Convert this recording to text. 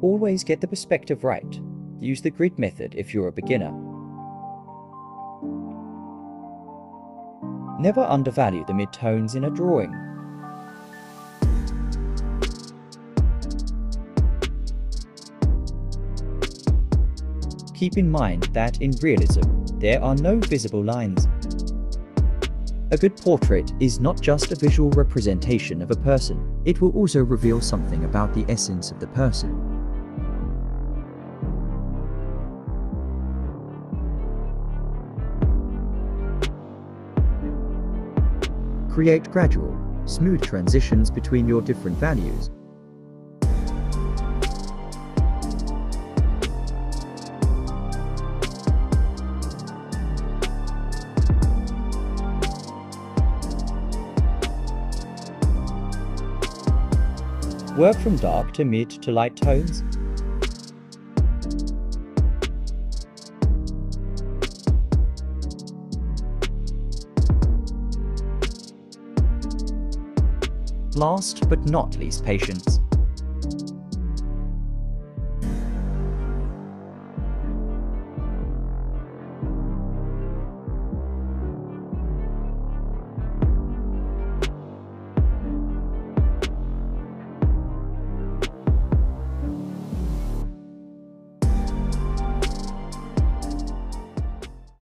Always get the perspective right. Use the grid method if you're a beginner. Never undervalue the midtones in a drawing. Keep in mind that in realism, there are no visible lines. A good portrait is not just a visual representation of a person, it will also reveal something about the essence of the person. Create gradual, smooth transitions between your different values. Work from dark to mid to light tones. Last but not least, patience.